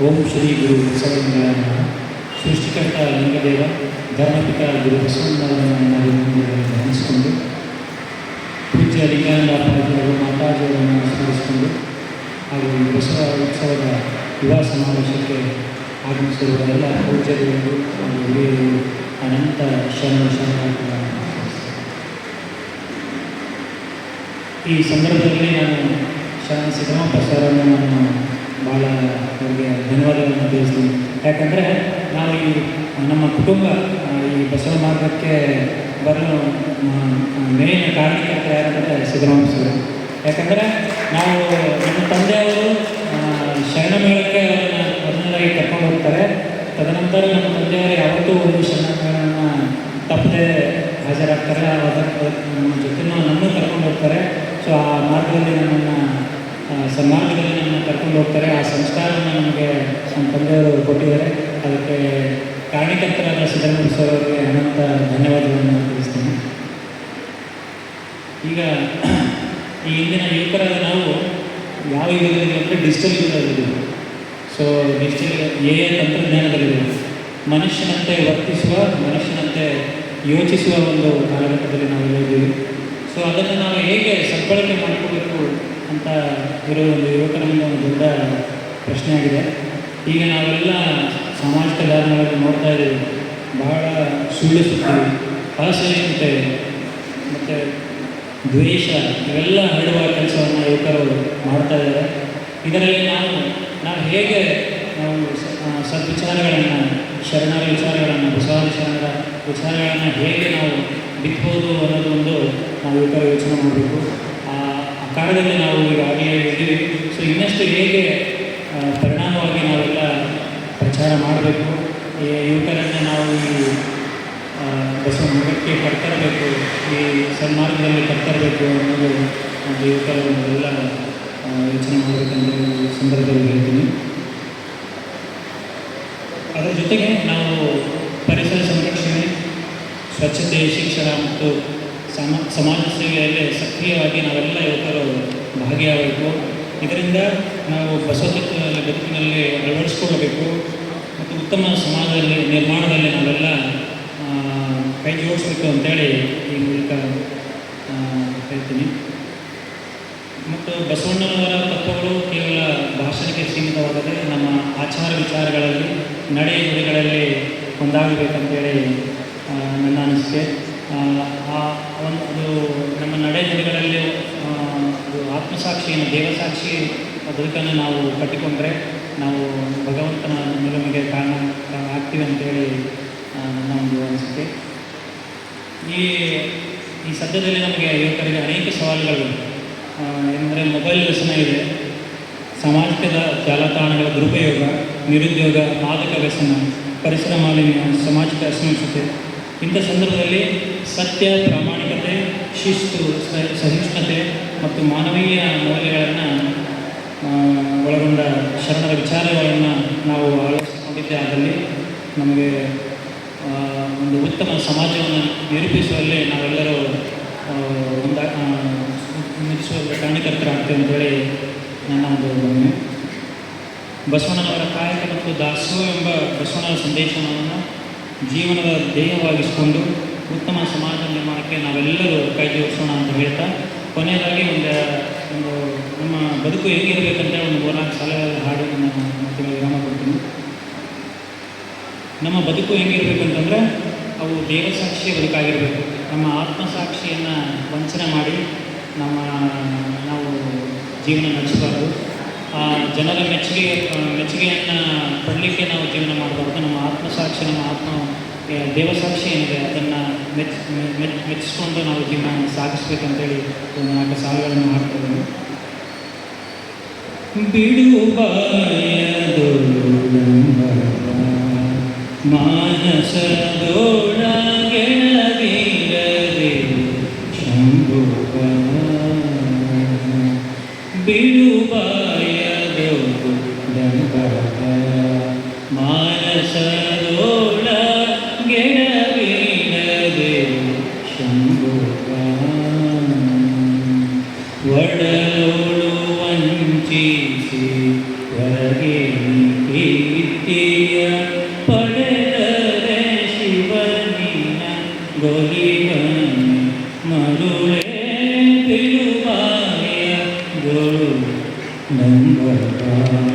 ಓಂ ಶ್ರೀ ಗುರು ಬಸವಲಿಂಗಾಯ ನಮಃ. ಸೃಷ್ಟಿಕರ್ತ ಲಿಂಗದೇವ ಧರ್ಮಪಿತ ಗುರು ಬಸವಲಿಂಗಾಯನನ್ನು ಧ್ಯಾನಿಸಿಕೊಂಡು ಪೂಜ್ಯ ಲಿಂಗಾನಂದ ಪಾಟೀಲರು ಮಾತಾಜಿಯವರನ್ನು ಸ್ಮರಿಸಿಕೊಂಡು ಹಾಗೂ ಈ ಬಸವ ಉತ್ಸವದ ಯುವ ಸಮಾವೇಶಕ್ಕೆ ಆಗಮಿಸಿರುವ ಎಲ್ಲ ಪೂಜ್ಯರುಗಳು ಹಾಗೂ ಹಿರಿಯರು ಅನಂತ ಶರಣಾರ್ಥಿಗಳನ್ನು ಈ ಸಂದರ್ಭದಲ್ಲಿ ನಾನು ಶರಣ ಸಿದ್ದರಾಮಪ್ಪ ಸರ್ರನ್ನು ನಾನು ಭಾಳ ಅವರಿಗೆ ಧನ್ಯವಾದಗಳನ್ನು ತಿಳಿಸ್ತೀನಿ. ಯಾಕಂದರೆ ನಾವು ಈ ನಮ್ಮ ಕುಟುಂಬ ಈ ಬಸವ ಮಾರ್ಗಕ್ಕೆ ಬರಲು ಮೇನ್ ಕಾರಣಕರ್ತರು ಯಾರಂದರೆ ಸಿದ್ದರಾಮಪ್ಪ ಸರ್. ಯಾಕಂದರೆ ನಾವು ನಮ್ಮ ತಂದೆಯವರು ಶರಣ ಮೇಳಕ್ಕೆ ಮೊದಲನೇದಾಗಿ ಕರ್ಕೊಂಡು ಹೋಗ್ತಾರೆ. ತದನಂತರ ನಮ್ಮ ತಂದೆಯವರು ಯಾವತ್ತೂ ಒಂದು ಶರಣ ಮೇಳವನ್ನು ತಪ್ಪದೆ ಹಾಜರಾಗ್ತಾರೆ. ನಮ್ಮ ಜೊತೆ ನಮ್ಮನ್ನು ಕರ್ಕೊಂಡು ಹೋಗ್ತಾರೆ. ಸೊ ಆ ಮಾರ್ಗದಲ್ಲಿ ನಮ್ಮನ್ನು ಸನ್ಮಾರ್ಗದಲ್ಲಿ ನಮ್ಮನ್ನು ಕರ್ಕೊಂಡು ಹೋಗ್ತಾರೆ. ಆ ಸಂಸ್ಕಾರವನ್ನು ನಮಗೆ ನಮ್ಮ ತಂದೆಯವರು ಕೊಟ್ಟಿದ್ದಾರೆ. ಅದಕ್ಕೆ ಕಾರಣಕರ್ತರಾದ ಸಿದ್ದರಾಮಯ್ಯ ಸರ್ ಅವರಿಗೆ ಅನಂತ ಧನ್ಯವಾದಗಳನ್ನು ತಿಳಿಸ್ತೀನಿ. ಈಗ ಈ ಇಂದಿನ ಯುವಕರಾದ ನಾವು ಯಾವ ಯುಗದಲ್ಲಿ ಅಂದರೆ ಡಿಜಿಟಲ್ ಯುಗದಲ್ಲಿದ್ದೀವಿ. ಸೊ ಡಿಜಿಟಲ್ ತಂತ್ರಜ್ಞಾನದಲ್ಲಿದೆ. ಮನುಷ್ಯನಂತೆ ವರ್ತಿಸುವ, ಮನುಷ್ಯನಂತೆ ಯೋಚಿಸುವ ಒಂದು ಕಾಲಘಟ್ಟದಲ್ಲಿ ನಾವು ಇದ್ದೀವಿ. ಸೊ ಅದನ್ನು ನಾವು ಹೇಗೆ ಸದ್ಬಳಕೆ ಮಾಡಿಕೋಬೇಕು ಅಂತ ಇರೋ ಒಂದು ಯುವಕರ ಮುಂದೆ ಒಂದು ದೊಡ್ಡ ಪ್ರಶ್ನೆಯಾಗಿದೆ. ಈಗ ನಾವೆಲ್ಲ ಸಾಮಾಜಿಕ ಜಾಲಗಳಲ್ಲಿ ನೋಡ್ತಾ ಇದ್ದೀವಿ. ಬಹಳ ಸುಳ್ಳು ಸುದ್ದಿ, ಅಸಹಿಷ್ಣುತೆ ಮತ್ತು ದ್ವೇಷ ಇವೆಲ್ಲ ಹರಡುವ ಕೆಲಸವನ್ನು ಯುವಕರು ಮಾಡ್ತಾ ಇದ್ದಾರೆ. ಇದರಲ್ಲಿ ನಾವು ಹೇಗೆ ನಾವು ಸದ್ವಿಚಾರಗಳನ್ನು, ಶರಣರ ವಿಚಾರಗಳನ್ನು, ಬಸವಾದಿ ಶರಣರ ವಿಚಾರಗಳನ್ನು ಹೇಗೆ ನಾವು ಬಿತ್ಬೋದು ಅನ್ನೋದು ಒಂದು ನಾವು ಯುವಕರು ಯೋಚನೆ ಮಾಡಬೇಕು. ಆ ಕಾಲದಲ್ಲಿ ನಾವು ಈಗಾಗಲೇ ಇದ್ದೀವಿ. ಸೊ ಇನ್ನಷ್ಟು ಹೇಗೆ ಪರಿಣಾಮವಾಗಿ ನಾವೆಲ್ಲ ಪ್ರಚಾರ ಮಾಡಬೇಕು, ಈ ಯುವಕರನ್ನು ನಾವು ಈ ಬಸವ ಮಾರ್ಗಕ್ಕೆ ಕರ್ತರಬೇಕು, ಈ ಸನ್ಮಾರ್ಗದಲ್ಲಿ ಕರ್ತರಬೇಕು ಅನ್ನೋದು ಒಂದು ಯುವಕರನ್ನೆಲ್ಲ ಯೋಚನೆ ಮಾಡಬೇಕಂತ ಈ ಸಂದರ್ಭದಲ್ಲಿ ಹೇಳ್ತೀನಿ. ಅದರ ಜೊತೆಗೆ ನಾವು ಪರಿಸರ ಸಂರಕ್ಷಣೆ, ಸ್ವಚ್ಛತೆ, ಶಿಕ್ಷಣ ಮತ್ತು ಸಮಾಜ ಸೇವೆಯಲ್ಲಿ ಸಕ್ರಿಯವಾಗಿ ನಾವೆಲ್ಲ ಯುವಕರು ಭಾಗಿಯಾಗಬೇಕು. ಇದರಿಂದ ನಾವು ಬಸವ ತತ್ವದಲ್ಲಿ ಬದುಕಿನಲ್ಲಿ ಅಳವಡಿಸ್ಕೊಳ್ಬೇಕು ಮತ್ತು ಉತ್ತಮ ಸಮಾಜದಲ್ಲಿ ನಿರ್ಮಾಣದಲ್ಲಿ ನಾವೆಲ್ಲ ಕೈ ಜೋಡಿಸ್ಬೇಕು ಅಂತೇಳಿ ಈ ಮೂಲಕ ಹೇಳ್ತೀನಿ. ಮತ್ತು ಬಸವಣ್ಣನವರ ತತ್ವಗಳು ಕೇವಲ ಭಾಷಣಕ್ಕೆ ಸೀಮಿತವಾಗದೆ ನಮ್ಮ ಆಚಾರ ವಿಚಾರಗಳಲ್ಲಿ, ನಡೆ ನುಡಿಗಳಲ್ಲಿ ಒಂದಾಗಬೇಕಂತೇಳಿ ನನ್ನ ಅನಿಸಿಕೆ. ಒಂದು ನಮ್ಮ ನಡೆ ನುಡಿಗಳಲ್ಲಿ ಆತ್ಮಸಾಕ್ಷಿಯನ್ನು, ದೇವಸಾಕ್ಷಿ ಬದುಕನ್ನು ನಾವು ಕಟ್ಟಿಕೊಂಡ್ರೆ ನಾವು ಭಗವಂತನ ನಿಲುಮೆಗೆ ಕಾರಣ ಆಗ್ತೀವಿ ಅಂತೇಳಿ ನನ್ನ ಒಂದು ಅನಿಸಿಕೆ. ಈ ಸದ್ಯದಲ್ಲಿ ನಮಗೆ ಯುವಕರಿಗೆ ಅನೇಕ ಸವಾಲುಗಳಿವೆ. ಏನಂದರೆ ಮೊಬೈಲ್ ವ್ಯಸನ ಇದೆ, ಸಾಮಾಜಿಕ ಜಾಲತಾಣಗಳ ದುರುಪಯೋಗ, ನಿರುದ್ಯೋಗ, ಮಾದಕ ವ್ಯಸನ, ಪರಿಸರ ಮಾಲಿನ್ಯ, ಸಾಮಾಜಿಕ ಅಸಹಿಷ್ಣುತೆ. ಇಂಥ ಸಂದರ್ಭದಲ್ಲಿ ಸತ್ಯ, ಪ್ರಾಮಾಣಿಕತೆ, ಶಿಸ್ತು, ಸಹಿಷ್ಣುತೆ ಮತ್ತು ಮಾನವೀಯ ಮೌಲ್ಯಗಳನ್ನು ಒಳಗೊಂಡ ಶರಣರ ವಿಚಾರಗಳನ್ನು ನಾವು ಅಳವಡಿಸಿಕೊಂಡಿದ್ದೇ ಆದಲ್ಲಿ ನಮಗೆ ಒಂದು ಉತ್ತಮ ಸಮಾಜವನ್ನು ನಿರೂಪಿಸುವಲ್ಲಿ ನಾವೆಲ್ಲರೂ ನಿಲ್ಲಿಸುವಲ್ಲಿ ಕಾರಣಕರ್ತರಾಗ್ತೇವೆ ಅಂತೇಳಿ ನನ್ನ ಒಂದು ಭಾವನೆ. ಬಸವಣ್ಣನವರ ಕಾಯಕ ಮತ್ತು ದಾಸೋಹ ಎಂಬ ಬಸವಣ್ಣನ ಸಂದೇಶವನ್ನು ಜೀವನದ ಧ್ಯೇಯವಾಗಿಸಿಕೊಂಡು ಉತ್ತಮ ಸಮಾಜ ನಿರ್ಮಾಣಕ್ಕೆ ನಾವೆಲ್ಲರೂ ಕೈ ಜೋಡಿಸೋಣ ಅಂತ ಹೇಳ್ತಾ, ಕೊನೆಯದಾಗಿ ಒಂದು ನಮ್ಮ ಬದುಕು ಹೇಗಿರಬೇಕಂತ ಒಂದು 3-4 ಸಾಲುಗಳ ಹಾಡು ನನ್ನ ಮಾತಿಗೆ ವಿರಾಮ ಕೊಡ್ತೀನಿ. ನಮ್ಮ ಬದುಕು ಹೆಂಗಿರಬೇಕಂತಂದರೆ ಅವು ದೇವಸಾಕ್ಷಿಯ ಬದುಕಾಗಿರಬೇಕು. ನಮ್ಮ ಆತ್ಮಸಾಕ್ಷಿಯನ್ನು ವಂಚನೆ ಮಾಡಿ ನಾವು ಜೀವನ ನಡೆಸಬಾರ್ದು. ಜನರ ಮೆಚ್ಚುಗೆಯನ್ನು ಪಡಲಿಕ್ಕೆ ನಾವು ಜೀವನ ಮಾಡಬಾರ್ದು. ನಮ್ಮ ಆತ್ಮಸಾಕ್ಷಿ, ನಮ್ಮ ದೇವಸಾಕ್ಷಿ ಏನಿದೆ ಅದನ್ನು ಮೆಚ್ಚಿಕೊಂಡು ನಾವು ಜೀವನ ಸಾಗಿಸ್ಬೇಕಂತೇಳಿ ಒಂದು 4 ಸಾಲುಗಳನ್ನು ಹಾಡ್ತಿದ್ದೇನೆ. ಬಿಡುಬಾಯದು ಮಾನಸದೊಳಗೆಳದಿರದೆ ಶಂಭುವ, ಬಿಡುಬಾಯದು ಮಾನಸದೊಳಗೆಳದಿರದೆ ಶಂಭುವ, ಒಡಲೋಳು ವಂಚ ಸೂಚಿಸಿ ಹೊರಗೆ ಕೀರ್ತಿಯ ಪಡೆದರೆ ಶಿವನಿನ ಗೋಲಿಬನ ಮರುಳೇ ಬಿಡುವಾಯ ಗೋಳು ನಂಬ